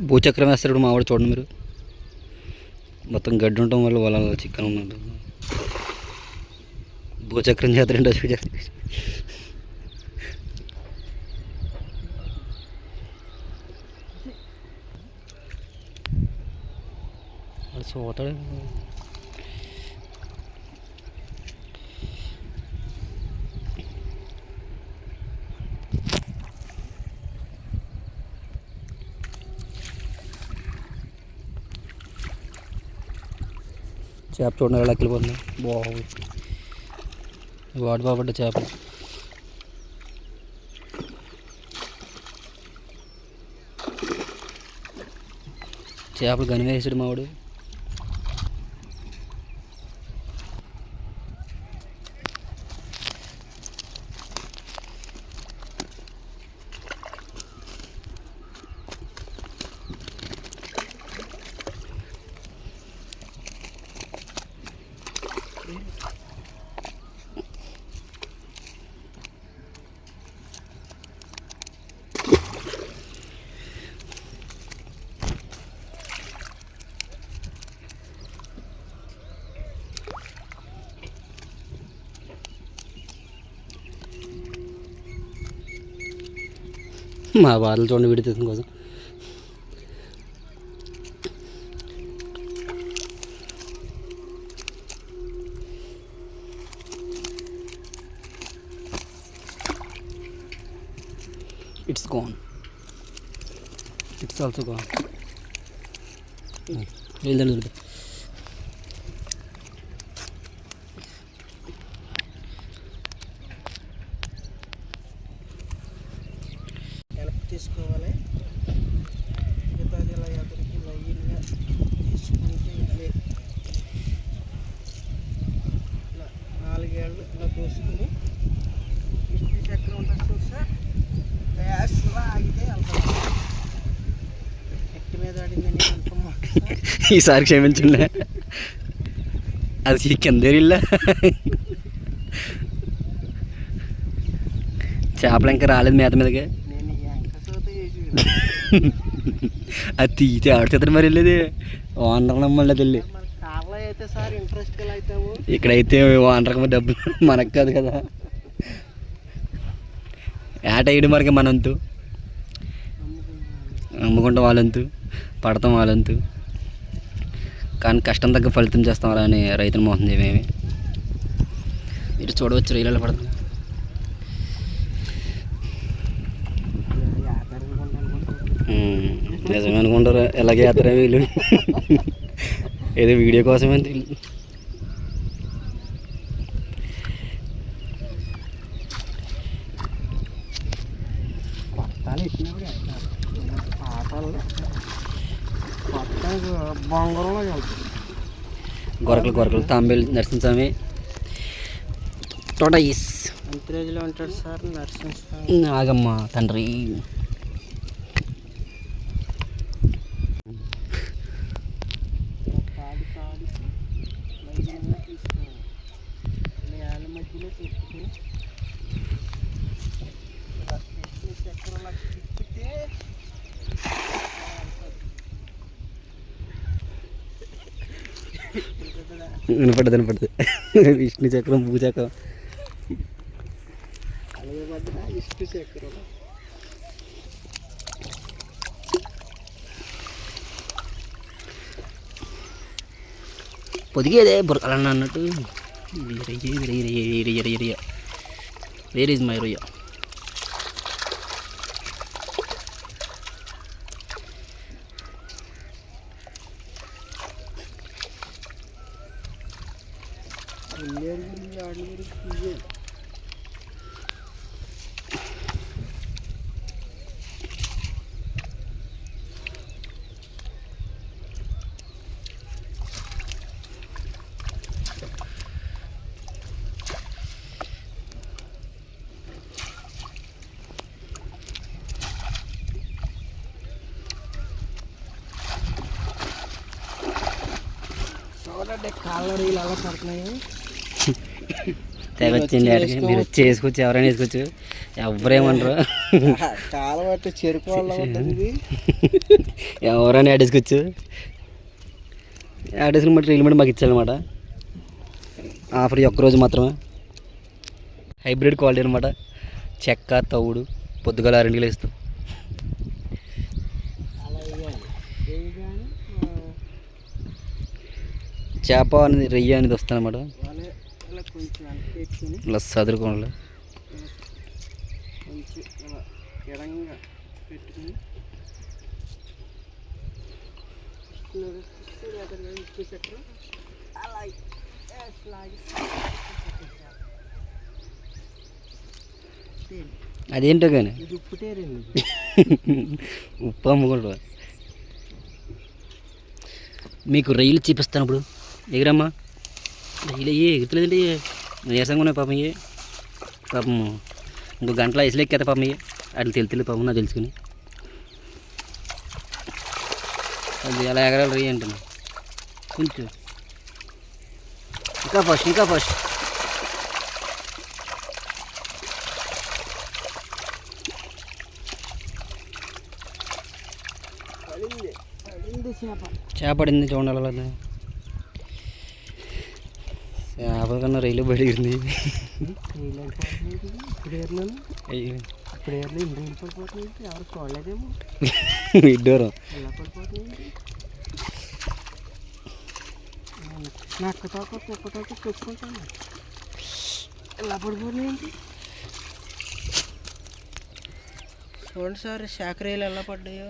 భూచక్రం వేస్తాడు మా వాడు, చూడండి మీరు. మొత్తం గడ్డి ఉండటం వల్ల వాళ్ళ చికెన్ ఉన్నట్టు భూచక్రం చేస్తారండి. అది చూతాడు. చేప చూడండి ఎలా వెళ్ళిపోతుంది. బాగుంది వాడు బాబడ్డ చేప. చేపలు గని వేసాడు మావాడు. మా బాధలు చూడండి వీడి తీసిన కోసం. It's gone, it's also gone. వెళ్దండి. తీసుకోవాలి. మిగతాది ఇలా ఎదురికి లైన్గా తీసుకుంటే ఇట్లే ఇలా 4 ఏళ్ళు ఇలా దోసుకుని ఇష్టి చక్రం ఉంటుంది చూడు సార్, ఫ్యాస్ట్గా ఆగితే వెళ్తాం. ఎట్టి మీద అడిగిందని అనుకోమా. ఈసారి క్షమించండి, అది కింద ఇల్లా. చేపలు ఇంకా రాలేదు మేత మీదకి. అది తీసి ఆడుతుంది మరి వెళ్ళేది ఓనర్ నమ్మల్ని వెళ్ళి. ఇక్కడైతే ఓనర్కి డబ్బులు మనకు కాదు కదా. ఏట వేయడం మరికి మనంతు, అమ్ముకుంటాం వాళ్ళంతు, పడతాం వాళ్ళంతు. కానీ కష్టం తగ్గ ఫలితం చేస్తాం అలా అని రైతులు మోసం చేయమేమి. మీరు చూడవచ్చు రైలు పడుతుంది. నిజమే అనుకుంటారు, ఎలాగే వేస్తారా వీళ్ళు, ఏదో వీడియో కోసమే. గొరకలు తాంబేలు నరసింహస్వామి టోటైస్ అంతరేజ్లో ఉంటాడు సార్ నరసింహస్వామి. ఆగమ్మ తండ్రి. వినపడుతుంది విష్ణు చక్రం, భూచక్రం. ఇష్టి చక్రం పొదిగేదే బురకాలన్న అన్నట్టు. వేర్ ఈజ్ మై రొయ్య. కాళ్ళడీలు అలా పడుతున్నాయి. తెగొచ్చింది. మీరు వచ్చి వేసుకోవచ్చు, ఎవరైనా వేసుకోవచ్చు, ఎవరేమనరు. కాలం బట్టి చెరుకు వాళ్ళ ఉంటుంది ఇది. ఎవరైనా యాడ్ వేసుకోవచ్చు. యాడ్ వేసుకుని మట్టి రీల్ మట్టి మాకు ఇచ్చారనమాట. ఆఫర్ ఒక్కరోజు మాత్రమే. హైబ్రిడ్ క్వాలిటీ అనమాట. చెక్క తవుడు పొద్దుగాల 2 వేస్తాం. అలా వేయాలి. వేయి కానీ చేప అనేది రొయ్య అనేది వస్తుంది అనమాట. వాళ్ళే ఇలా కొంచెం వెనక్కి పెట్టుకుని ఇలా చదువుకోవాలి. కొంచెం ఇలా ఎడంగా పెట్టుకుని ఉప్పు చక్రం అలా లాగి అదేంటో కానీ ఇది ఉప్పు తేరండి. ఉప్పు అమ్ముకుంటా. మీకు రొయ్యలు చూపిస్తాను ఇప్పుడు. ఎగురమ్మా రొయ్యలు అయ్యి ఎగుతులేదండి. నీరసంగా ఉన్నాయి పాపం. ఇవి పాపం ఇంకో గంటలో ఐసులు ఎక్కేత పాపం. ఇవి అట్లా తెలియదు పాపం నాకు తెలుసుకుని. అది ఎలా ఎగరాలి రొయ్య అంటున్నా. కొంచెం ఇంకా ఫస్ట్ పడింది చేప. పడింది చూడాలి. అలా చేప కన్నా రైలు బయటకింది. ఇప్పుడు ఏర్లను అయ్యో ఇప్పుడు ఏర్లు ఇంటి పడిపోతుంది. ఎవరు చూడలేదేమో. ఇడ్డోరం ఎలా పడిపోతుంది. నక్కతో తెచ్చుకుంటాను. ఎలా పడిపోతుంది. చూడండి సార్ శాఖరీలు ఎలా పడ్డాయో.